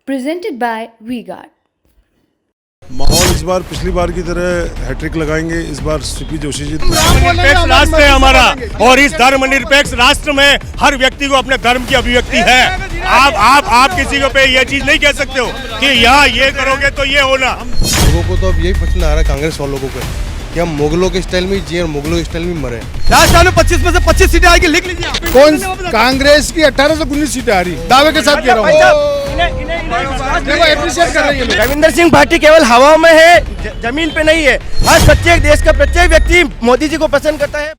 presented by V-Guard. माहौल इस बार पिछली बार की तरह हैट्रिक लगाएंगे। इस बार सीपी जोशी जी। धर्मनिरपेक्ष राष्ट्र है हमारा, और इस धर्मनिरपेक्ष राष्ट्र में हर व्यक्ति को अपने धर्म की अभिव्यक्ति है। आप किसी को पे ये चीज नहीं कह सकते हो कि यहाँ ये करोगे तो ये होना। लोगों को तो अब यही पसंद आ रहा है कांग्रेस वालों को कि हम मुगलों के स्टाइल में जिए और मुगलों के स्टाइल में मरे। राजस्थान में 25 में से 25 सीटें आएगी, लिख लीजिए। कौन कांग्रेस की 18 से 19 सीटें आ रही, दावे के साथ कह रहा हूँ। रविंदर सिंह भाटी केवल हवाओं में है, जमीन पे नहीं है। आज प्रत्येक देश का प्रत्येक व्यक्ति मोदी जी को पसंद करता है।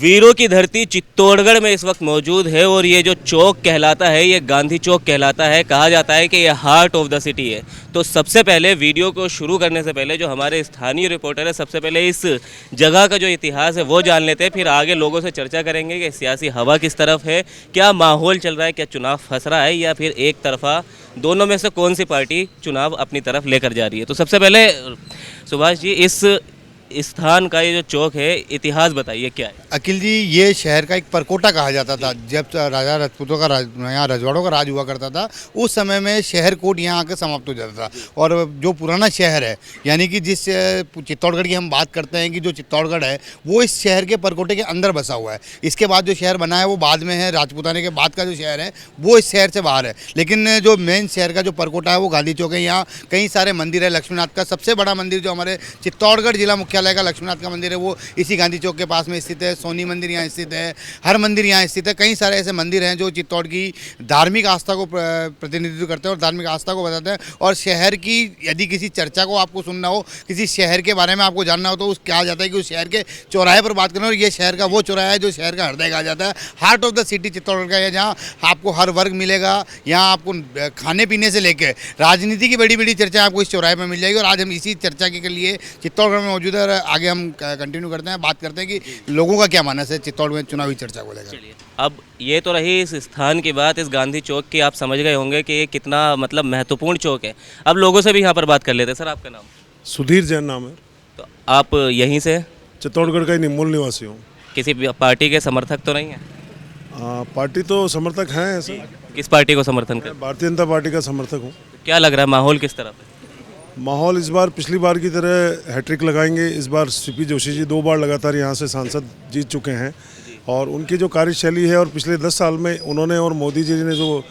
वीरों की धरती चित्तौड़गढ़ में इस वक्त मौजूद है, और ये जो चौक कहलाता है ये गांधी चौक कहलाता है। कहा जाता है कि ये हार्ट ऑफ द सिटी है। तो सबसे पहले वीडियो को शुरू करने से पहले जो हमारे स्थानीय रिपोर्टर है, सबसे पहले इस जगह का जो इतिहास है वो जान लेते हैं, फिर आगे लोगों से चर्चा करेंगे कि सियासी हवा किस तरफ है, क्या माहौल चल रहा है, क्या चुनाव फंस रहा है या फिर एक तरफा, दोनों में से कौन सी पार्टी चुनाव अपनी तरफ लेकर जा रही है। तो सबसे पहले सुभाष जी, इस स्थान का ये जो चौक है, इतिहास बताइए क्या है। अखिल जी, ये शहर का एक परकोटा कहा जाता था। जब राजा राजपूतों का यहाँ रजवाड़ों का राज हुआ करता था, उस समय में शहर कोट यहाँ आकर समाप्त हो जाता था। और जो पुराना शहर है, यानी कि जिस चित्तौड़गढ़ की हम बात करते हैं कि जो चित्तौड़गढ़ है वो इस शहर के परकोटे के अंदर बसा हुआ है। इसके बाद जो शहर बना है वो बाद में है, राजपूताने के बाद का जो शहर है वो इस शहर से बाहर है। लेकिन जो मेन शहर का जो परकोटा है वो गांधी चौक है। यहाँ कई सारे मंदिर है। लक्ष्मीनाथ का सबसे बड़ा मंदिर जो हमारे चित्तौड़गढ़ जिला मुख्यालय का लक्ष्मीनाथ का मंदिर है वो इसी गांधी चौक के पास में स्थित है। सोनी मंदिर यहाँ स्थित है, हर मंदिर यहाँ स्थित है। कई सारे ऐसे मंदिर हैं जो चित्तौड़ की धार्मिक आस्था को प्रतिनिधित्व करते हैं और धार्मिक आस्था को बताते हैं। और शहर की यदि किसी चर्चा को आपको सुनना हो, किसी शहर के बारे में आपको जानना हो, तो उस कहा जाता है कि उस शहर के चौराहे पर बात करना। और ये शहर का वो चौराहा है जो शहर का हृदय कहा जाता है। Heart of the city Chittorgarh का है, जहाँ आपको हर वर्ग मिलेगा। यहाँ आपको खाने पीने से लेकर राजनीति की बड़ी बड़ी चर्चा आपको इस चौराहे पर मिल जाएगी। और आज हम इसी चर्चा के लिए चित्तौड़गढ़ में मौजूद है। आगे हम कंटिन्यू करते हैं, बात करते हैं कि लोगों का क्या मानस है चित्तौड़ में चुनावी चर्चा को लेकर। अब ये तो रही इस स्थान की बात, इस गांधी चौक की। आप समझ गए होंगे कि ये कितना मतलब महत्वपूर्ण चौक है। अब लोगों से भी यहाँ पर बात कर लेते हैं। सर, आपका नाम? सुधीर जैन नाम है। तो आप यहीं से? चित्तौड़गढ़ का ही मूल निवासी हूँ। किसी पार्टी के समर्थक तो नहीं है? पार्टी तो समर्थक हैं ऐसे। किस पार्टी को समर्थन कर? भारतीय जनता पार्टी का समर्थक हूँ। क्या लग रहा है, माहौल किस तरफ है? माहौल इस बार पिछली बार की तरह हैट्रिक लगाएंगे। इस बार सीपी जोशी जी 2 बार लगातार यहाँ से सांसद जीत चुके हैं, और उनकी जो कार्यशैली है और पिछले 10 साल में उन्होंने और मोदी जी ने जो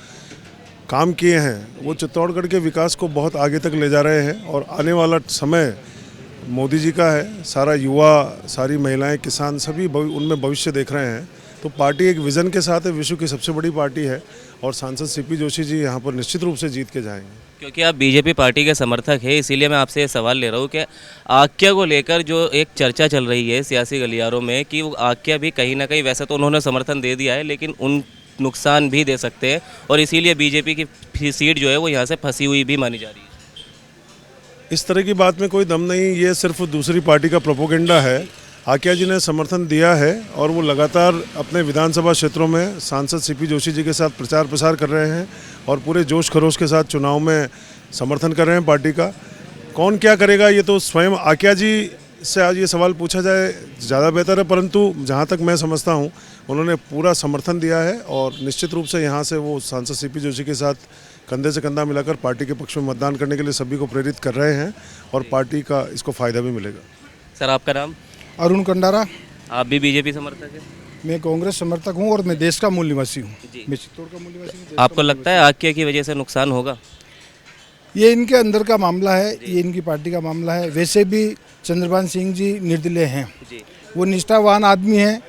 काम किए हैं वो चित्तौड़गढ़ के विकास को बहुत आगे तक ले जा रहे हैं। और आने वाला समय मोदी जी का है। सारा युवा, सारी महिलाएं, किसान सभी उनमें भविष्य देख रहे हैं। तो पार्टी एक विज़न के साथ है, विश्व की सबसे बड़ी पार्टी है, और सांसद सीपी जोशी जी यहाँ पर निश्चित रूप से जीत के जाएंगे। क्योंकि आप बीजेपी पार्टी के समर्थक है, इसीलिए मैं आपसे ये सवाल ले रहा हूँ कि आक्या को लेकर जो एक चर्चा चल रही है सियासी गलियारों में कि वो आक्या भी कहीं ना कहीं, वैसे तो उन्होंने समर्थन दे दिया है, लेकिन उन नुकसान भी दे सकते हैं, और इसीलिए बीजेपी की सीट जो है वो यहाँ से फंसी हुई भी मानी जा रही है। इस तरह की बात में कोई दम नहीं, ये सिर्फ दूसरी पार्टी का प्रोपोगेंडा है। आक्या जी ने समर्थन दिया है और वो लगातार अपने विधानसभा क्षेत्रों में सांसद सीपी जोशी जी के साथ प्रचार प्रसार कर रहे हैं और पूरे जोश खरोश के साथ चुनाव में समर्थन कर रहे हैं पार्टी का। कौन क्या करेगा ये तो स्वयं आक्या जी से आज ये सवाल पूछा जाए ज़्यादा बेहतर है, परंतु जहाँ तक मैं समझता हूँ उन्होंने पूरा समर्थन दिया है, और निश्चित रूप से यहाँ से वो सांसद सीपी जोशी के साथ कंधे से कंधा मिलाकर पार्टी के पक्ष में मतदान करने के लिए सभी को प्रेरित कर रहे हैं, और पार्टी का इसको फ़ायदा भी मिलेगा। सर, आपका नाम? अरुण कंडारा। आप भी बीजेपी समर्थक हैं? मैं कांग्रेस समर्थक हूँ और मैं देश का मूल निवासी हूँ। मैं चित्तौड़ का मूल निवासी हूँ। आपको लगता है आक्या की वजह से नुकसान होगा? ये इनके अंदर का मामला है, ये इनकी पार्टी का मामला है। वैसे भी चंद्रभान सिंह जी निर्दलीय हैं, वो निष्ठावान आदमी हैं।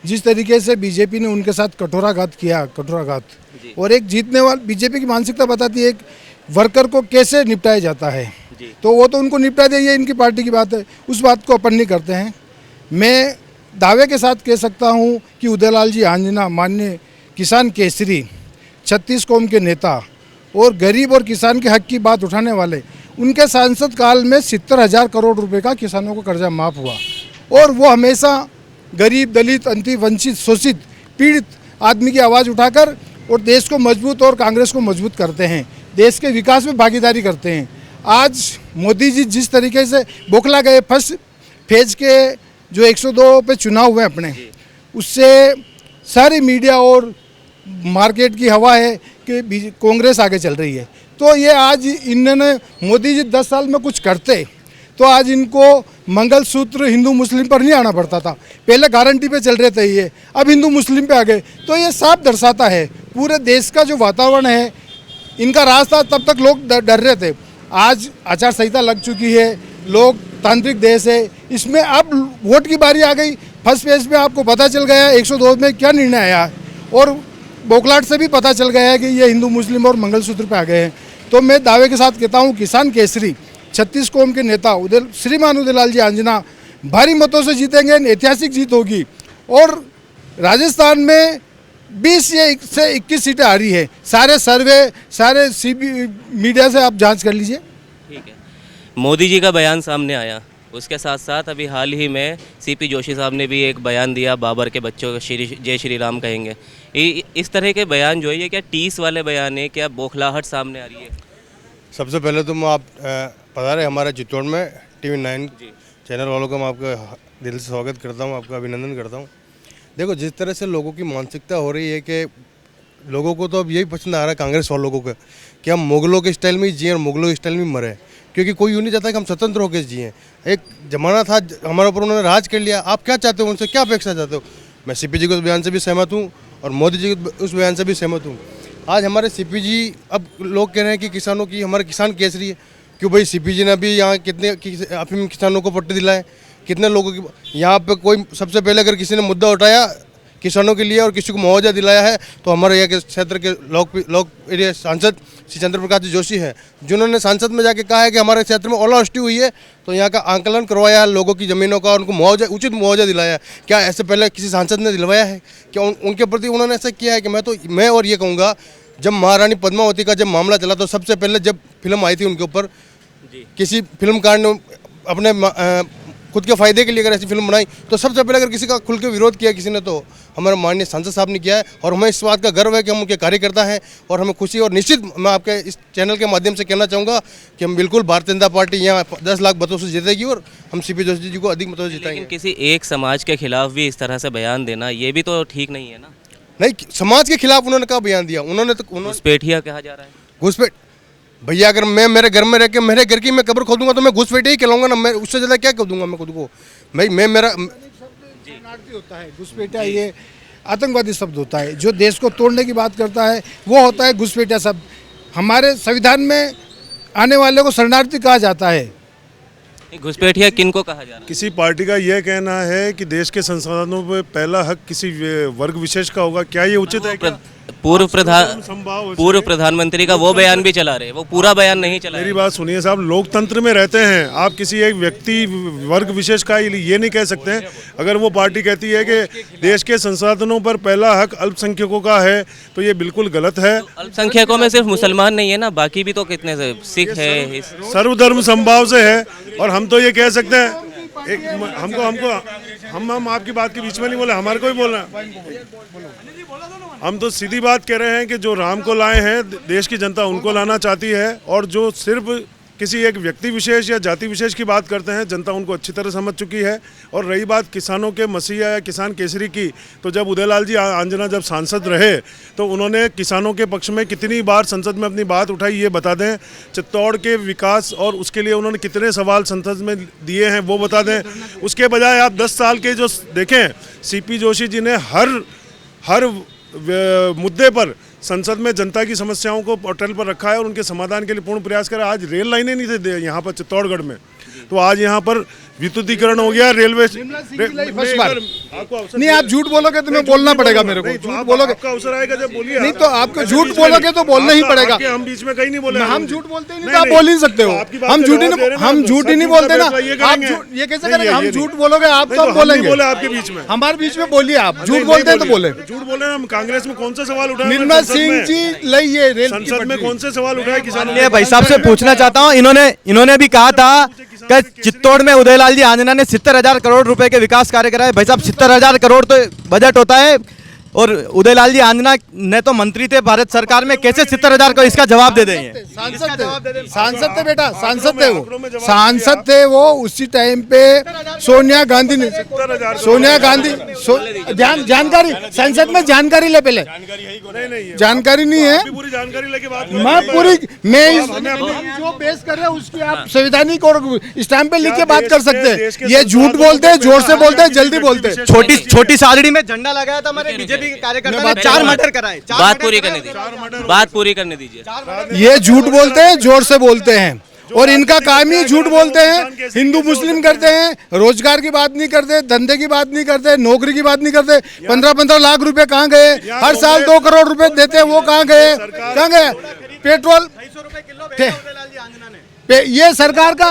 जिस तरीके से बीजेपी ने उनके साथ कठोराघात किया, कठोराघात, और एक जीतने वाला, बीजेपी की मानसिकता बताती है एक वर्कर को कैसे निपटाया जाता है, तो वो तो उनको निपटा दे, ये इनकी पार्टी की बात है, उस बात को अपन नहीं करते हैं। मैं दावे के साथ कह सकता हूँ कि उदयलाल जी आंजना, माननीय किसान केसरी, 36 कौम के नेता और गरीब और किसान के हक की बात उठाने वाले, उनके सांसद काल में 70,000 करोड़ रुपए का किसानों को कर्जा माफ हुआ, और वो हमेशा गरीब, दलित, अंतिम, वंचित, शोषित, पीड़ित आदमी की आवाज़ उठाकर और देश को मजबूत और कांग्रेस को मजबूत करते हैं, देश के विकास में भागीदारी करते हैं। आज मोदी जी जिस तरीके से बौखला गए, फर्स्ट फेज के जो 102 पे चुनाव हुए अपने, उससे सारी मीडिया और मार्केट की हवा है कि कांग्रेस आगे चल रही है। तो ये आज इन्होंने, मोदी जी 10 साल में कुछ करते तो आज इनको मंगलसूत्र हिंदू मुस्लिम पर नहीं आना पड़ता था। पहले गारंटी पे चल रहे थे ये, अब हिंदू मुस्लिम पे आ गए। तो ये साफ दर्शाता है पूरे देश का जो वातावरण है, इनका राज था तब तक लोग डर रहे थे। आज आचार संहिता लग चुकी है, लोकतांत्रिक देश है, इसमें अब वोट की बारी आ गई। फर्स्ट पेज में आपको पता चल गया 102 में क्या निर्णय आया है, और बोखलाट से भी पता चल गया है कि ये हिंदू मुस्लिम और मंगलसूत्र पे आ गए हैं। तो मैं दावे के साथ कहता हूँ, किसान केसरी 36 कौम के नेता श्रीमान उदयलाल जी आंजना भारी मतों से जीतेंगे, ऐतिहासिक जीत होगी। और राजस्थान में 20 से 21 सीटें आ रही है। सारे सर्वे, सारे मीडिया से आप जांच कर लीजिए। ठीक है, मोदी जी का बयान सामने आया, उसके साथ साथ अभी हाल ही में सीपी जोशी साहब ने भी एक बयान दिया, बाबर के बच्चों को जय श्री राम कहेंगे। इस तरह के बयान जो है, ये क्या टीस वाले बयान है, क्या बौखलाहट सामने आ रही है? सबसे पहले तो मैं आप पता रहे हमारे चित्तौड़ में TV9 चैनल वालों का मैं आपका दिल से स्वागत करता हूँ, आपका अभिनंदन करता हूँ। देखो, जिस तरह से लोगों की मानसिकता हो रही है कि लोगों को तो अब यही पसंद आ रहा है, कांग्रेस वालों को, कि हम मुगलों के स्टाइल में ही जिए और मुगलों के स्टाइल में मरे, क्योंकि कोई यूँ नहीं चाहता कि हम स्वतंत्र होकर जिए। एक ज़माना था हमारे ऊपर, उन्होंने राज कर लिया। आप क्या चाहते हो उनसे, क्या अपेक्षा चाहते हो? मैं सीपी जी के उस बयान से भी सहमत हूँ और मोदी जी के उस बयान से भी सहमत हूँ। आज हमारे सीपी जी, अब लोग कह रहे हैं कि किसानों की, हमारे किसान केसरी है। क्यों भाई, सीपी जी ने भी यहाँ कितने अफीम किसानों को पट्टे दिलाए, कितने लोगों की यहाँ पे कोई, सबसे पहले अगर किसी ने मुद्दा उठाया किसानों के लिए और किसी को मुआवजा दिलाया है तो हमारे यहाँ के क्षेत्र के लोकप्रिय सांसद श्री चंद्र प्रकाश जी जोशी हैं, जिन्होंने संसद में जाके कहा है कि हमारे क्षेत्र में ओलावृष्टि हुई है तो यहाँ का आंकलन करवाया है, लोगों की ज़मीनों का, उनको मुआवजा, उचित मुआवजा दिलाया है। क्या ऐसे पहले किसी सांसद ने दिलवाया है? क्या उनके प्रति उन्होंने ऐसा किया है? कि मैं और ये कहूँगा, जब महारानी पद्मावती का जब मामला चला तो सबसे पहले जब फिल्म आई थी उनके ऊपर, किसी फिल्मकार ने अपने खुद के फायदे के लिए अगर ऐसी फिल्म बनाई तो सबसे पहले अगर किसी का खुल के विरोध किया किसी ने तो हमारे माननीय सांसद साहब ने किया है। और हमें इस बात का गर्व है कि हम उनके कार्यकर्ता हैं और हमें खुशी, और निश्चित मैं आपके इस चैनल के माध्यम से कहना चाहूँगा कि हम बिल्कुल भारतीय जनता पार्टी यहाँ 10 लाख मतों से जीतेगी और हम सीपी जोशी जी को अधिक मतों से जिताएंगे। लेकिन किसी एक समाज के खिलाफ भी इस तरह से बयान देना, ये भी तो ठीक नहीं है ना? नहीं, समाज के खिलाफ उन्होंने क्या बयान दिया? उन्होंने घुसपैठिया कहा जा रहा है। घुसपैठ भैया, अगर मैं मेरे घर में रह के मेरे घर की मैं कब्र खोदूंगा तो मैं घुसपैठे ही कहलाऊंगा ना। मैं उससे ज़्यादा क्या कह दूंगा मैं खुद को? मैं मेरा शरणार्थी होता है घुसपैठिया, ये आतंकवादी शब्द होता है। जो देश को तोड़ने की बात करता है वो होता है घुसपैठिया शब्द। हमारे संविधान में आने वाले को शरणार्थी कहा जाता है। घुसपैठिया किनको कहा जा रहा है? किसी पार्टी का यह कहना है कि देश के संसाधनों पर पहला हक किसी वर्ग विशेष का होगा, क्या ये उचित है? क्या पूर्व प्रधानमंत्री का वो बयान भी चला रहे, वो पूरा बयान नहीं चला। मेरी बात सुनिए साहब, लोकतंत्र में रहते हैं, आप किसी एक व्यक्ति वर्ग विशेष का ये नहीं कह सकते हैं। अगर वो पार्टी कहती है कि देश के संसाधनों पर पहला हक अल्पसंख्यकों का है तो ये बिल्कुल गलत है। अल्पसंख्यकों में सिर्फ मुसलमान नहीं है ना, बाकी भी तो कितने से सिख है, सर्वधर्म संभाव से है। और हम तो ये कह सकते हैं, एक हम आपकी बात के बीच में नहीं बोले, हमारे को ही बोल रहे हैं। हम तो सीधी बात कह रहे हैं कि जो राम को लाए हैं देश की जनता उनको लाना चाहती है, और जो सिर्फ किसी एक व्यक्ति विशेष या जाति विशेष की बात करते हैं जनता उनको अच्छी तरह समझ चुकी है। और रही बात किसानों के मसीहा या किसान केसरी की, तो जब उदयलाल जी आंजना जब सांसद रहे तो उन्होंने किसानों के पक्ष में कितनी बार संसद में अपनी बात उठाई, ये बता दें। चित्तौड़ के विकास और उसके लिए उन्होंने कितने सवाल संसद में दिए हैं वो बता दें। उसके बजाय आप 10 साल के जो देखें, सीपी जोशी जी ने हर मुद्दे पर संसद में जनता की समस्याओं को पटल पर रखा है और उनके समाधान के लिए पूर्ण प्रयास करा। आज रेल लाइनें नहीं थे यहाँ पर चित्तौड़गढ़ में, तो आज यहाँ पर विद्युतीकरण हो गया, रेलवे नहीं। आप झूठ बोलोगे तो मैं बोलना पड़ेगा मेरे को। झूठ बोलोगे आपका अवसर आएगा जब बोलिए। नहीं तो आपको झूठ बोलोगे तो बोलना ही पड़ेगा। हम बीच में कहीं नहीं बोले, हम झूठ बोलते ही नहीं तो आप बोल ही सकते हो। हम झूठ ही नहीं बोलते ना। आप ये कैसे करेंगे? हम झूठ बोलोगे आप तो हम बोलेंगे। बोले आपके बीच में, हमारे बीच में बोलिए। आप झूठ बोलते हैं तो बोले। झूठ बोले। हम कांग्रेस में कौन सा सवाल उठाए? निर्मला सिंह जी लाइए रेल संसद में कौन से सवाल उठाए किसानों? भाई साहब से पूछना चाहता हूँ, इन्होंने भी कहा था कि चित्तौड़ में उदयलाल जी आंजना ने 70,000 करोड़ रुपए के विकास कार्य कराए। भाई साहब 70,000 करोड़ तो बजट होता है और उदयलाल जी आंजना ने तो मंत्री थे भारत सरकार में, कैसे 70,000 को इसका जवाब दे देंगे? सांसद थे बेटा, सांसद थे वो उसी टाइम पे सोनिया गांधी ने जानकारी संसद में जानकारी ले, पहले जानकारी नहीं है, पूरी जानकारी लेके बात मैं जो पेश कर रहे हैं उसकी आप संवैधानिक और स्टैम्प पे लिख के बात कर सकते हैं। ये झूठ बोलते हैं, जोर से बोलते हैं, जल्दी बोलते हैं। छोटी सादड़ी में झंडा लगाया था हमारे बीजेपी के कार्यकर्ता ने, 4 मर्डर कराए। बात पूरी करने दीजिए, बात पूरी करने दीजिए। ये झूठ बोलते हैं, जोर से बोलते हैं, और इनका काम ही झूठ बोलते हैं। हिंदू मुस्लिम करते हैं, रोजगार की बात नहीं करते, धंधे की बात नहीं करते, नौकरी की बात नहीं करते। 15-15 लाख रुपए कहाँ गए? हर साल 2 करोड़ रुपए देते हैं, वो कहाँ गए? पेट्रोल ये सरकार का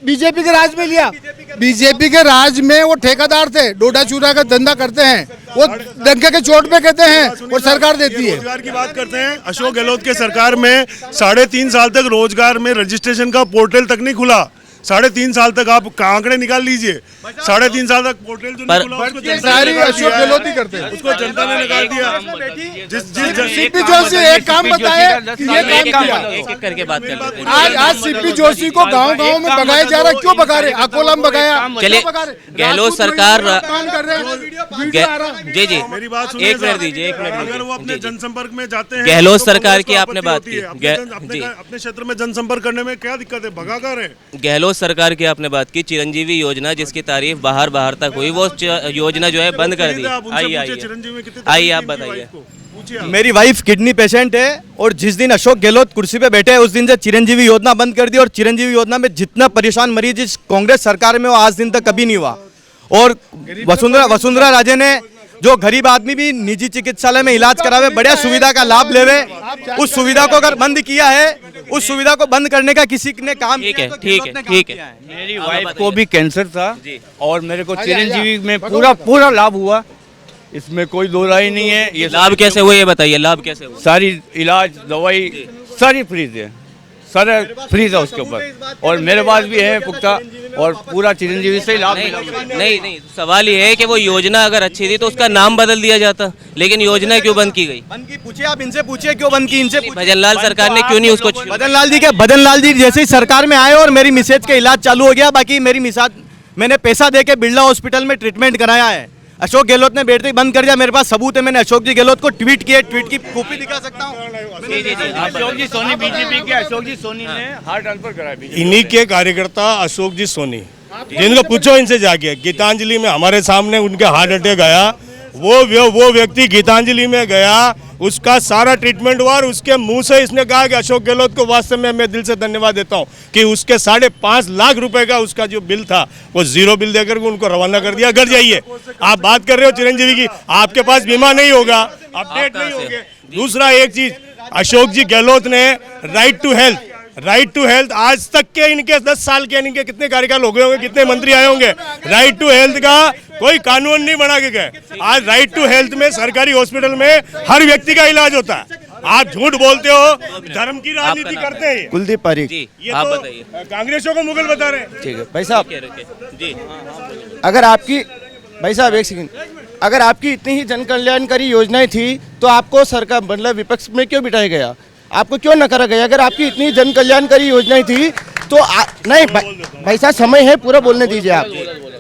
बीजेपी के राज में लिया। बीजेपी के राज में वो ठेकेदार थे, डोडा चूरा का धंधा करते हैं, वो डंके के चोट पे कहते हैं और सरकार देती है। रोजगार की बात करते हैं, अशोक गहलोत के सरकार में 3.5 साल तक रोजगार में रजिस्ट्रेशन का पोर्टल तक नहीं खुला। 3.5 साल तक आप आंकड़े निकाल लीजिए, 3.5 साल तक पोर्टल जो नहीं खुला उसको जनता ने अशोक गहलोत ही करते हैं, उसको जनता ने निकाल दिया। सीपी जोशी एक काम बताए कि ये काम किया। एक-एक करके बात करते हैं। आज सीपी जोशी को गांव-गांव में भगाया जा रहा है, क्यों भगा रहे? अकोला में भगाया। चलिए, गहलोत सरकार काम कर रहे हैं। जी मेरी बात सुनिए, एक मिनट दीजिए, एक मिनट अगर वो अपने जनसंपर्क में जाते हैं, गहलोत तो सरकार की उसको आपने आपत्ति बात होती है। की। अपने क्षेत्र में जनसंपर्क करने में क्या दिक्कत है? भगा कर है। गहलोत सरकार की आपने बात की, चिरंजीवी योजना जिसकी तारीफ बाहर तक हुई, वो योजना जो है बंद कर दी। आइए आइए आप बताइए। मेरी वाइफ किडनी पेशेंट है और जिस दिन अशोक गहलोत कुर्सी पे बैठे उस दिन से चिरंजीवी योजना बंद कर दी, और चिरंजीवी योजना में जितना परेशान मरीज इस कांग्रेस सरकार में वो आज दिन तक कभी नहीं हुआ। और वसुंधरा राजे ने जो गरीब आदमी भी निजी चिकित्सालय में इलाज करावे, बढ़िया सुविधा का लाभ लेवे, उस सुविधा को अगर बंद किया है, उस सुविधा को बंद करने का किसी ने काम ठीक है, किया तो ठीक गहलोत ने है, काम ठीक किया है। मेरी वाइफ को भी कैंसर था और मेरे को चिरंजीवी में पूरा लाभ हुआ, इसमें कोई दो राय नहीं है। ये लाभ कैसे हुए ये बताइए, लाभ कैसे हुआ? सारी इलाज दवाई सारी फ्री है, सारा फ्री था उसके ऊपर, और मेरे पास भी है पुख्ता और पूरा चिरंजीवी से लाभ मिला। नहीं, सवाल ये है कि वो योजना अगर अच्छी थी तो उसका नाम बदल दिया जाता, लेकिन योजना क्यों बंद की गई? बंद की पूछिए, आप इनसे पूछिए क्यों बंद की, इनसे पूछिए। भजनलाल सरकार ने क्यों नहीं उसको बदनलाल जी जैसे ही सरकार में आए और मेरी मिसेज के इलाज चालू हो गया। बाकी मेरी मिसेज मैंने पैसा दे के बिरला हॉस्पिटल में ट्रीटमेंट कराया है। अशोक गहलोत ने बैठते ही बंद कर दिया। मेरे पास सबूत है, मैंने अशोक जी गहलोत को ट्वीट किए, ट्वीट की कॉपी दिखा सकता हूँ। अशोक जी सोनी बीजेपी के, अशोक जी सोनी ने हार्ट ट्रांसफर कराया। इन्हीं के कार्यकर्ता अशोक जी सोनी, जिनको पूछो इनसे जाके, गीतांजलि में हमारे सामने उनके हार्ट अटैक आया, वो व्यक्ति गीतांजलि में गया, उसका सारा ट्रीटमेंट हुआ और उसके मुंह से इसने कहा कि अशोक गहलोत को वास्तव में मैं दिल से धन्यवाद देता हूं कि उसके 5.5 लाख रुपए का उसका जो बिल था वो 0 बिल देकर उनको रवाना कर दिया। घर जाइए। आप बात कर रहे हो चिरंजीवी की, आपके पास बीमा नहीं होगा, अपडेट नहीं होंगे। दूसरा एक चीज, अशोक जी गहलोत ने राइट टू हेल्थ आज तक के इनके 10 साल के इनके कितने कार्यकाल हो गए होंगे, कितने मंत्री आए होंगे, राइट टू हेल्थ का कोई कानून नहीं बना के गए। आज राइट टू हेल्थ में सरकारी हॉस्पिटल में हर व्यक्ति का इलाज होता है। आप झूठ बोलते हो, धर्म की राजनीति करते हैं। कुलदीप पारीक जी, ये आप तो बताइए। कांग्रेसों को मुगल बता रहे हैं। ठीक है भाई साहब, जी अगर आपकी भाई साहब एक सेकंड, अगर आपकी इतनी ही जन कल्याणकारी योजनाएं थी तो आपको सरकार मतलब विपक्ष में क्यों बिठाया गया, आपको क्यों नकारा गया? अगर आपकी इतनी जन कल्याणकारी योजनाएं थी तो नहीं भाई साहब समय है, पूरा बोलने दीजिए आप।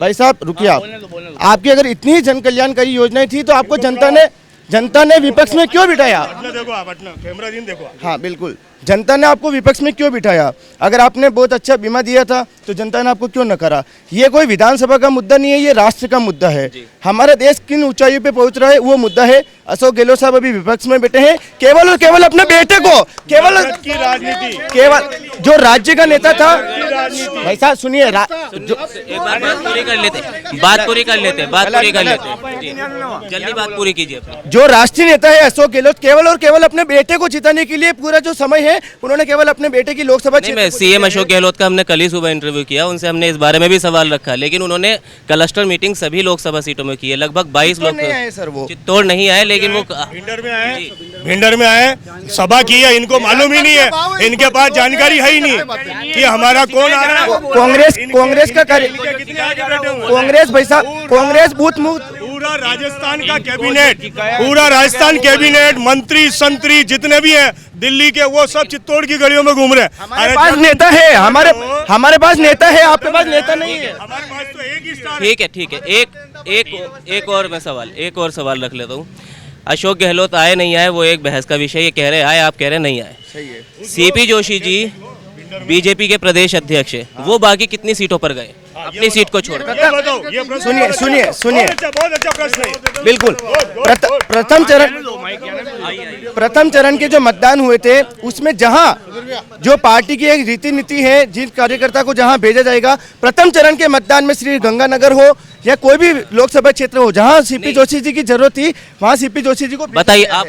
भाई साहब रुकिए आप। आपकी अगर इतनी जन कल्याणकारी योजनाएं थी तो आपको जनता ने विपक्ष में क्यों बिठाया? देखो आप कैमरा दिन देखो। हाँ बिल्कुल, जनता ने आपको विपक्ष में क्यों बिठाया? अगर आपने बहुत अच्छा बीमा दिया था तो जनता ने आपको क्यों नकारा? ये कोई विधानसभा का मुद्दा नहीं है, ये राष्ट्र का मुद्दा है। हमारा देश किन ऊंचाइयों पे पहुंच रहा है वो मुद्दा है। अशोक गहलोत साहब अभी विपक्ष में बैठे हैं, केवल और केवल अपने बेटे को, केवल जो राज्य का नेता था। भाई साहब सुनिए, एक बार बात पूरी कर लेते, जल्दी बात पूरी कीजिए। जो राष्ट्रीय नेता है अशोक गहलोत, केवल और केवल अपने बेटे को जिताने के लिए पूरा जो समय है उन्होंने केवल अपने बेटे की लोकसभा नहीं, सीएम अशोक गहलोत का हमने कल ही सुबह इंटरव्यू किया, उनसे हमने इस बारे में भी सवाल रखा, लेकिन उन्होंने क्लस्टर मीटिंग सभी लोकसभा सीटों में की है। लगभग 22 लोग नहीं आए सर, वो चित्तौड़ नहीं आए, लेकिन वो भिंडर में आए, सभा की है, इनको मालूम ही नहीं है, इनके पास जानकारी है ही नहीं कि हमारा कौन आ रहा है। कांग्रेस का कार्य, कांग्रेस भाई साहब, कांग्रेस बूथ पूरा राजस्थान का कैबिनेट, पूरा राजस्थान कैबिनेट, मंत्री संतरी जितने भी हैं दिल्ली के, वो सब चित्तौड़ की गलियों में घूम रहे हैं। हमारे पास नेता है, हमारे पास नेता है, आपके पास नेता नहीं है। हमारे पास तो एक ही स्टार। ठीक है, एक और सवाल रख लेता हूँ। अशोक गहलोत आए नहीं आए वो एक बहस का विषय, ये कह रहे आए, आप कह रहे नहीं आए। सही है। सीपी जोशी जी बीजेपी के प्रदेश अध्यक्ष है, वो बाकी कितनी सीटों पर गए अपनी सीट को छोड़? सुनिए बहुत अच्छा प्रश्न है। बिल्कुल। प्रथम चरण के जो मतदान हुए थे उसमें जहां जो पार्टी की एक रीति नीति है, जिन कार्यकर्ता को जहां भेजा जाएगा, प्रथम चरण के मतदान में श्री गंगानगर हो या कोई भी लोकसभा क्षेत्र हो, जहां सीपी जोशी जी की जरूरत थी वहां सीपी जोशी जी को बताइए आप।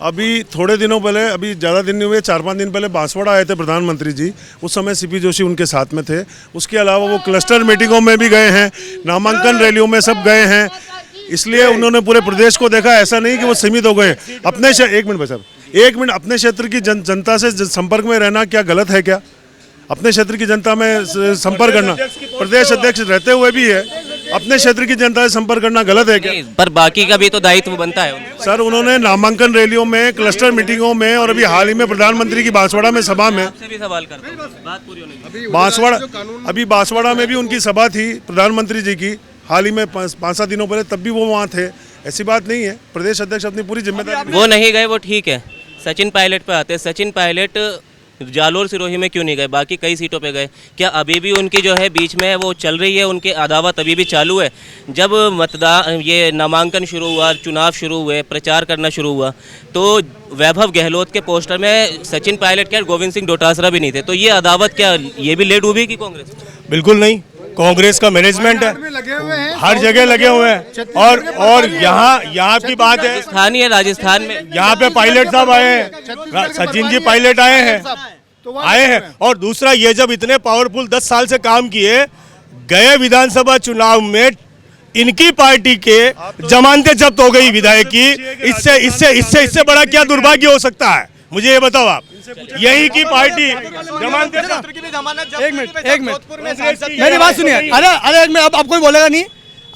अभी थोड़े दिनों पहले, अभी ज़्यादा दिन नहीं हुए, 4-5 दिन पहले बांसवाड़ा आए थे प्रधानमंत्री जी, उस समय सीपी जोशी उनके साथ में थे। उसके अलावा वो क्लस्टर मीटिंगों में भी गए हैं, नामांकन रैलियों में सब गए हैं, इसलिए उन्होंने पूरे प्रदेश को देखा। ऐसा नहीं कि वो सीमित हो गए अपने एक मिनट अपने क्षेत्र की जनता से संपर्क में रहना क्या गलत है क्या? अपने क्षेत्र की जनता में संपर्क करना, प्रदेश अध्यक्ष रहते हुए भी है, अपने क्षेत्र की जनता से संपर्क करना गलत है क्या? पर बाकी का भी तो दायित्व बनता है उनको। सर, उन्होंने नामांकन रैलियों में, क्लस्टर मीटिंगों में और अभी हाल ही में प्रधानमंत्री की बांसवाड़ा में सभा में, आपसे भी सवाल करता हूं, बात पूरी होने दो। बांसवाड़ा में भी उनकी सभा थी प्रधानमंत्री जी की, हाल ही में 5-7 दिनों पहले, तब भी वो वहाँ थे। ऐसी बात नहीं है, प्रदेश अध्यक्ष अपनी पूरी जिम्मेदारी। वो नहीं गए वो ठीक है। सचिन पायलट पे आते हैं। सचिन पायलट जालोर सिरोही में क्यों नहीं गए, बाकी कई सीटों पे गए? क्या अभी भी उनकी जो है बीच में वो चल रही है, उनके अदावत अभी भी चालू है? जब ये नामांकन शुरू हुआ, चुनाव शुरू हुए, प्रचार करना शुरू हुआ, तो वैभव गहलोत के पोस्टर में सचिन पायलट क्या, गोविंद सिंह डोटासरा भी नहीं थे। तो ये अदावत क्या ये भी ले डूबी की कांग्रेस? बिल्कुल नहीं, कांग्रेस का मैनेजमेंट है, हर जगह लगे हुए हैं। और यहाँ की बात है, स्थानीय राजस्थान में यहाँ पे पायलट साहब आए हैं, सचिन जी पायलट आए हैं। और दूसरा, ये जब इतने पावरफुल 10 साल से काम किए, गए विधानसभा चुनाव में इनकी पार्टी के जमानतें जब्त हो गई विधायक की। इससे बड़ा क्या दुर्भाग्य हो सकता है? मुझे ये बताओ आप। यही की पार्टी जमानतें। एक मिनट मेरी बात सुनिए। अरे एक मिनट, अब कोई बोलेगा नहीं।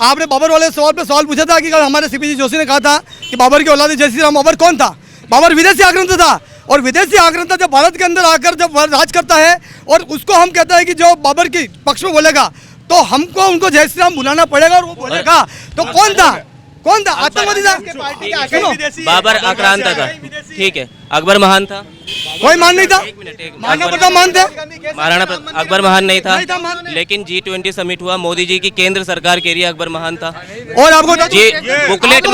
आपने बाबर वाले सवाल पे सवाल पूछा था कि हमारे सीपी जोशी ने कहा था कि बाबर की औलाद जय श्री राम। बाबर कौन था? बाबर विदेशी आक्रांत था, और विदेशी आक्रांत जब भारत के अंदर आकर जब राज करता है और उसको हम कहते हैं कि जो बाबर के पक्ष में बोलेगा तो हमको उनको जय श्री राम बुलाना पड़ेगा, और वो बोलेगा तो कौन था? आतंकवादी था? बाबर आक्रांत था, ठीक है। अकबर महान था? कोई मान नहीं था। महाराणा प्रताप मान थे? अकबर महान नहीं था, लेकिन G20 समिट हुआ, मोदी जी की केंद्र सरकार के लिए अकबर महान था। और आपको बुकलेट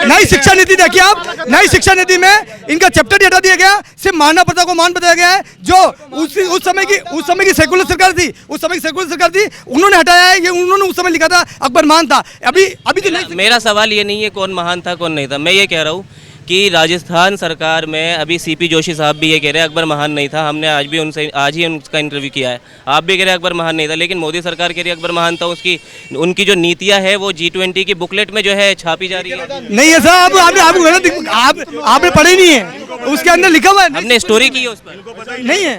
नई शिक्षा नीति देखिए आप, नई शिक्षा नीति में इनका चैप्टर हटा दिया गया, सिर्फ महाराणा प्रताप को मान बताया गया है, जो उस समय की सेकुलर सरकार थी, उन्होंने हटाया है। ये उन्होंने उस समय लिखा था अकबर महान था। अभी तो नहीं। मेरा सवाल ये नहीं है कौन महान था कौन नहीं था, मैं ये कह रहा हूँ कि राजस्थान सरकार में अभी सीपी जोशी साहब भी ये कह रहे हैं अकबर महान नहीं था। हमने आज ही उनका इंटरव्यू किया है, आप भी कह रहे हैं अकबर महान नहीं था, लेकिन मोदी सरकार कह रही है अकबर महान था। उनकी जो नीतियां है वो G20 की बुकलेट में जो है छापी जा रही है। नहीं है साहब, आपने पढ़ी नहीं है, उसके अंदर लिखा हुआ है, हमने स्टोरी की है उस पर। नहीं है।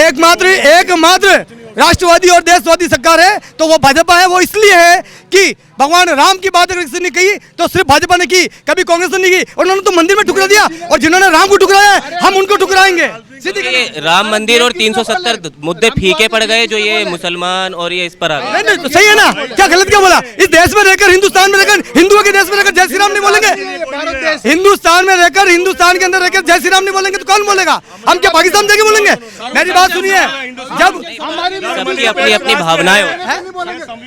एकमात्र राष्ट्रवादी और देशवादी सरकार है तो वो भाजपा है। वो इसलिए है कि भगवान राम की बात अगर किसी ने कही तो सिर्फ भाजपा ने की, कभी कांग्रेस ने नहीं की। और उन्होंने तो मंदिर में ठुकरा दिया, और जिन्होंने राम को ठुकराया हम उनको ठुकराएंगे। राम मंदिर और 370 मुद्दे फीके पड़ गए जो ये मुसलमान और ये इस पर आ गए। नहीं, तो सही है ना? क्या गलत क्या बोला? इस देश में रहकर, हिंदुस्तान में रहकर, हिंदुओं के देश में रहकर जय श्री राम नहीं बोलेंगे? हिंदुस्तान में रहकर, हिंदुस्तान के अंदर रहकर जय श्री राम नहीं बोलेंगे तो कौन बोलेगा? हम क्या पाकिस्तान देके बोलेंगे? मेरी बात सुनिए, जब सबकी अपनी अपनी भावनाएं,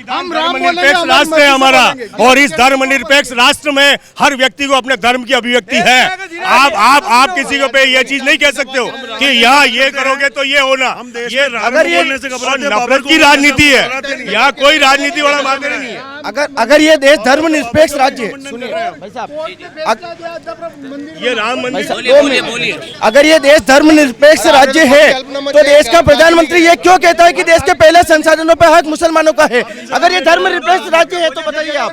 हम धर्मनिरपेक्ष राष्ट्र है हमारा, और इस धर्मनिरपेक्ष राष्ट्र में हर व्यक्ति को अपने धर्म की अभिव्यक्ति है। आप किसी को पे ये चीज नहीं कह सकते हो कि यहाँ ये करोगे तो ये होना। ये नफरत की राजनीति है, यहाँ कोई राजनीति वाला मामला नहीं है। अगर ये देश धर्मनिरपेक्ष राज्य है, सुनिए भाई साहब, ये राम मंदिर, अगर ये देश धर्मनिरपेक्ष राज्य है तो देश का प्रधानमंत्री ये क्यों कहता है कि देश के पहले संसाधनों पर हक मुसलमानों का है? अगर ये धर्मनिरपेक्ष राज्य है तो बताइए आप,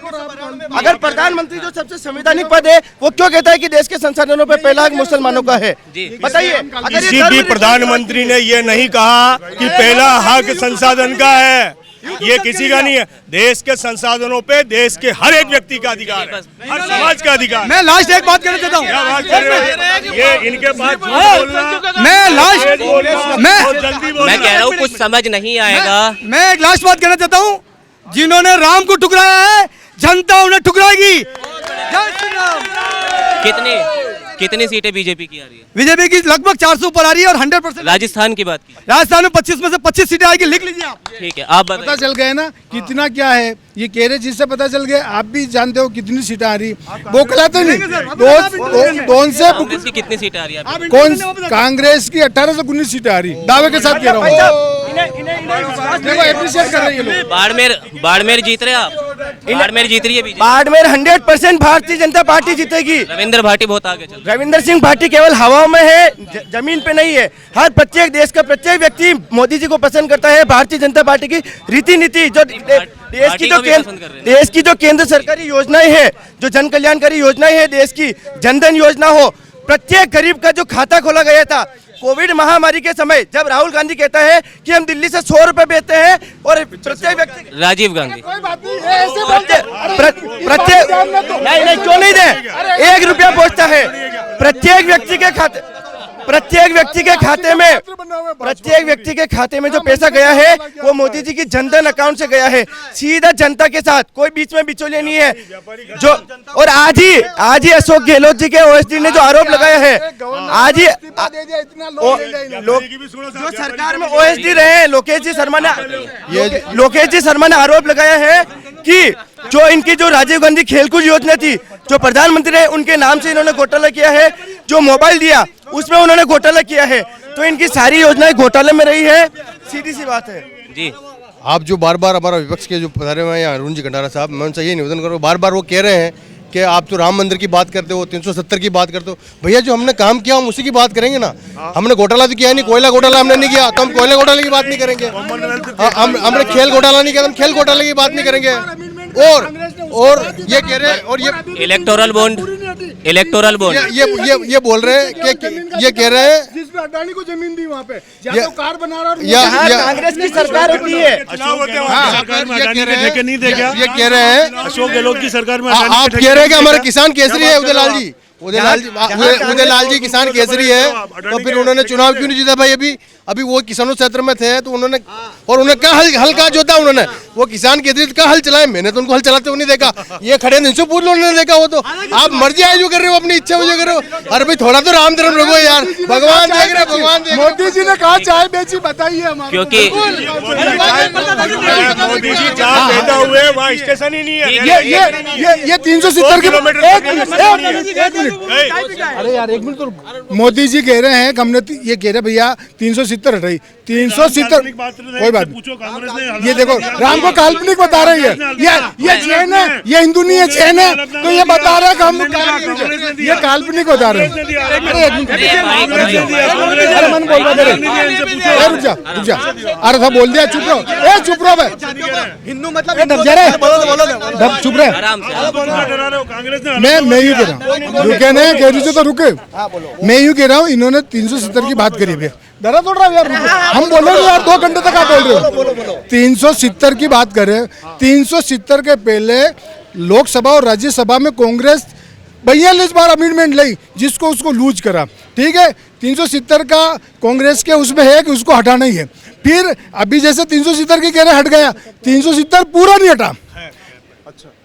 अगर प्रधानमंत्री जो सबसे संवैधानिक पद है वो क्यों कहता है कि देश के संसाधनों पर पहला हक मुसलमानों का है? बताइए। किसी भी प्रधानमंत्री ने ये नहीं कहा कि पहला हक संसाधन का है। ये किसी का नहीं है। देश के संसाधनों पे देश के हर एक व्यक्ति का अधिकार है, हर समाज का अधिकार। मैं लास्ट एक बात कहना चाहता हूँ, क्या बात कर रहे हो? ये इनके पास झूठ बोलना, मैं लास्ट बहुत जल्दी बोलना। मैं कह रहा हूँ कुछ समझ नहीं आएगा। मैं एक लास्ट बात कहना चाहता हूँ, जिन्होंने राम को ठुकराया है जनता उन्हें ठुकराएगी। जय श्री राम। कितनी सीटें बीजेपी की आ रही है? बीजेपी की लगभग 400 ऊपर आ रही है और 100%। राजस्थान की बात की, राजस्थान में 25 में से 25 सीटें आएगी, लिख लीजिए आप। ठीक है, आप पता बताइए। चल गए ना कितना क्या है, ये कह रहे जिससे पता चल गया। आप भी जानते हो कितनी सीटें आ रही, वो कहलाते नहीं। कौन से कांग्रेस की कितनी सीटें आ रही है? कौन कांग्रेस की 18 से 19 सीटें आ रही, दावे के साथ कह रहा हूँ। देखो एप्रिशिएट कर रहे हैं ये लोग। बाड़मेर जीत रहे आप? बाड़मेर जीत रही है बीजेपी? बाड़मेर 100% भारतीय जनता पार्टी जीतेगी। रविंद्र भाटी बहुत आगे चल रहे हैं। रविंदर सिंह भाटी केवल हवा में है, जमीन पे नहीं है। हर प्रत्येक देश का प्रत्येक व्यक्ति मोदी जी को पसंद करता है। भारतीय जनता पार्टी की रीति नीति जो देश की जो केंद्र सरकारी योजनाएं है, जो जन कल्याणकारी योजनाएं है देश की, जनधन योजना हो, प्रत्येक गरीब का जो खाता खोला गया था कोविड महामारी के समय, जब राहुल गांधी कहता है कि हम दिल्ली से 100 रुपए बेचते हैं और प्रत्येक व्यक्ति, राजीव गांधी प्रत्येक नहीं क्यों नहीं दे, 1 रुपया पहुंचता है प्रत्येक व्यक्ति के खाते, प्रत्येक व्यक्ति के खाते में जो पैसा गया है वो मोदी जी की जनधन अकाउंट से गया है, सीधा जनता के साथ, कोई बीच में बिचौलिया नहीं है। जो और आज ही अशोक गहलोत जी के ओएसडी ने जो आरोप लगाया है, आज ही जो सरकार में ओएसडी रहे लोकेश जी शर्मा ने आरोप लगाया है कि जो इनकी जो राजीव गांधी खेलकूद योजना थी, जो प्रधानमंत्री है उनके नाम से इन्होंने घोटाला किया है, जो मोबाइल दिया उसमें उन्होंने घोटाला किया है, तो इनकी सारी योजनाएं घोटाले में रही है। सीधी सी बात है जी। आप जो बार बार हमारा विपक्ष के जो पधारे हुए हैं अरुण जी खंडारा साहब, मैं उनसे ये निवेदन करूँ, बार बार वो कह रहे हैं कि आप तो राम मंदिर की बात करते हो, 370 की बात करते हो। भैया जो हमने काम किया हम उसी की बात करेंगे ना। हमने घोटाला तो किया नहीं, कोयला घोटाला हमने नहीं किया तो हम कोयला घोटाले की बात नहीं करेंगे। हमने खेल घोटाला नहीं किया, हम खेल घोटाले की बात नहीं करेंगे। और ये कह रहे हैं, और ये इलेक्टोरल बॉन्ड ये बोल रहे हैं कि ये कह रहे हैं जिसमें अडानी को जमीन दी वहाँ पे, या तो कार बना रहा कांग्रेस की सरकार होती है। ये कह रहे हैं अशोक गहलोत की सरकार में आप कह रहे हैं कि हमारे किसान केसरी है उदय लाल जी किसान केसरी है, तो फिर उन्होंने चुनाव क्यों नहीं जीता भाई? अभी वो किसानों क्षेत्र में थे तो उन्होंने क्या हल कहा जोता उन्होंने, वो किसान केसरी का हल चलाए। मैंने तो उनको हल चलाते हुए नहीं देखा, ये खड़े इनसे पूछ लो, उन्होंने देखा। वो तो आप मर्जी आए जो कर रहे हो, अपनी इच्छा जो कर रहे हो। अरे भाई थोड़ा तो राम धर्म रखो यार, भगवान देख रहे, भगवान देख। मोदी जी ने कहा चाय बेची, बताइए हमारे, क्योंकि मोदी जी जहाँ पैदा हुए वहाँ स्टेशन ही नहीं है। ये 370 किलोमीटर। अरे यार एक मिनट तो, मोदी जी कह रहे हैं हमने ये कह रहे भैया 370 हटाई, 370 कोई बात नहीं। ये देखो राम को काल्पनिक बता रही है, ये जैन है, ये हिंदू नहीं है, जैन है, तो ये बता रहा है कि हम ये काल्पनिक बता रहे हैं। अरे मन बोल रहा है, रुक जा, अरे था बोल दिया, चुप रहो, चुप रहो भाई, हिंदू मतलब डर जा रहे, चुप रहे। मैं यूँ कह रहा हूँ, रुके नहीं कह रही तो रुके, मैं यूँ कह रहा हूँ इन्होंने 370 की बात करी है, डरा तोड़ रहा है यार, हम बोले यार 2 घंटे तक आप बोल रहे हो। 370 की बात करें, 370 के पहले लोकसभा और राज्यसभा में कांग्रेस 42 बार अमेंडमेंट लाई, जिसको उसको लूज करा, ठीक है। 370 का कांग्रेस के उसमें है कि उसको हटाना ही है। फिर अभी जैसे 370 की कह रहे हट गया, 370 पूरा नहीं हटा,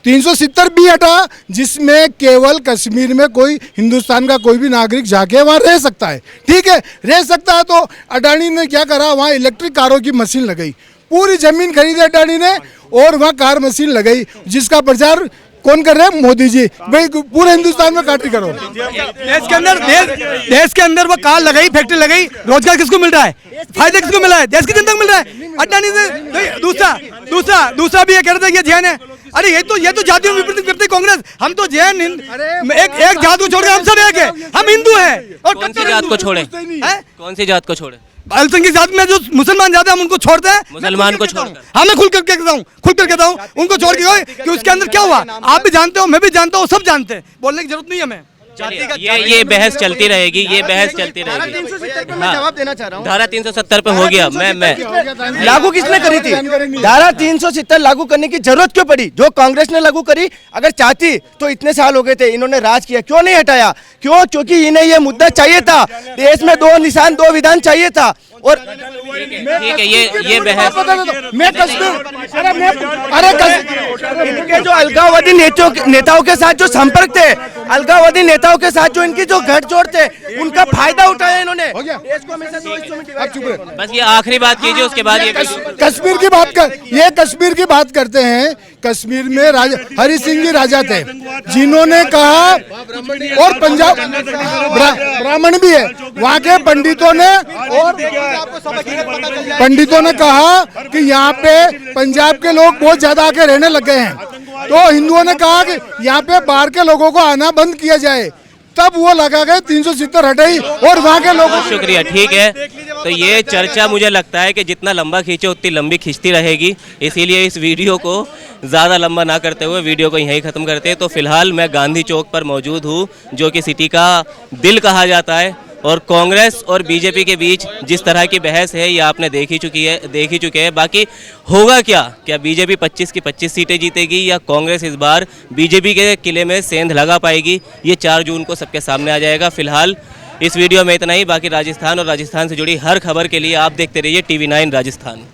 370 भी हटा, जिसमें केवल कश्मीर में कोई हिंदुस्तान का कोई भी नागरिक जाके वहाँ रह सकता है, ठीक है, रह सकता है। तो अडानी ने क्या करा, वहाँ इलेक्ट्रिक कारों की मशीन लगाई, पूरी जमीन खरीदी अडानी ने और वहाँ कार मशीन लगाई, जिसका प्रचार कौन कर रहे हैं? मोदी जी। भाई पूरे हिंदुस्तान में काटी करो। देश के अंदर वो कार लगाई, फैक्ट्री लगाई, रोजगार किसको मिल रहा है, फायदा किसको मिल रहा है? देश की जनता को मिल रहा है। अडानी से दूसरा भी ये कह रहे थे ये जैन है। अरे ये तो जातियों में विपरीत करते कांग्रेस। हम तो जैन एक जात को छोड़कर हम सब एक है, हम हिंदू हैं। और कौन सी जात को छोड़े? कौन सी जात को छोड़े? अल्पसंख्यक जात में जो मुसलमान जाते हैं हम उनको छोड़ते हैं। मुसलमान को छोड़कर? हाँ मैं खुल कर कहता हूँ उनको छोड़ के कि उसके अंदर क्या हुआ, आप भी जानते हो, मैं भी जानता हूँ, सब जानते हैं, बोलने की जरूरत नहीं है हमें। ये बहस चलती रहेगी, ये बहस चलती धारा रहेगी। 370 पे मैं हाँ। जवाब देना चाह रहा हूँ। धारा 370 पे हो गया। मैं लागू किसने करी थी? धारा 370 लागू करने की जरूरत क्यों पड़ी? जो कांग्रेस ने लागू करी, अगर चाहती तो इतने साल हो गए थे, इन्होंने राज किया, क्यों नहीं हटाया? क्यों? क्योंकि इन्हें ये मुद्दा चाहिए था, देश में 2 निशान 2 विधान चाहिए था। और ठीक है, ये बहस मैं कश्मीर अरे इनके जो अलगाववादी नेताओं के साथ जो संपर्क थे, अलगाववादी नेताओं के साथ जो इनकी जो गठजोड़ थे, उनका फायदा उठाया इन्होंने। देश को हमेशा 2 हिस्सों में divide किया। बस ये आखिरी बात कीजिए, उसके बाद ये कश्मीर की बात कर, ये कश्मीर की बात करते हैं। कश्मीर में राजा हरि सिंह जी राजा थे, जिन्होंने कहा, और पंजाब ब्राह्मण भी है, वहाँ के पंडितों ने कहा कि यहाँ पे पंजाब के लोग बहुत ज्यादा आके रहने लग गए हैं, तो हिंदुओं ने कहा कि यहाँ पे बाहर के लोगों को आना बंद किया जाए, तब वो लगा गए 370 हटाई और वहाँ के लोगों बहुत शुक्रिया। ठीक है, तो ये चर्चा मुझे लगता है कि जितना लंबा खींचे उतनी लंबी खींचती रहेगी, इसीलिए इस वीडियो को ज़्यादा लंबा ना करते हुए वीडियो को यहीं ख़त्म करते हैं। तो फिलहाल मैं गांधी चौक पर मौजूद हूँ, जो कि सिटी का दिल कहा जाता है, और कांग्रेस और बीजेपी के बीच जिस तरह की बहस है ये आपने देख ही चुके हैं। बाकी होगा क्या बीजेपी 25 की 25 सीटें जीतेगी, या कांग्रेस इस बार बीजेपी के किले में सेंध लगा पाएगी, ये 4 जून को सबके सामने आ जाएगा। फिलहाल इस वीडियो में इतना ही। बाकी राजस्थान और राजस्थान से जुड़ी हर खबर के लिए आप देखते रहिए TV9 Rajasthan.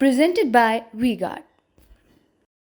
Presented by WeGuard.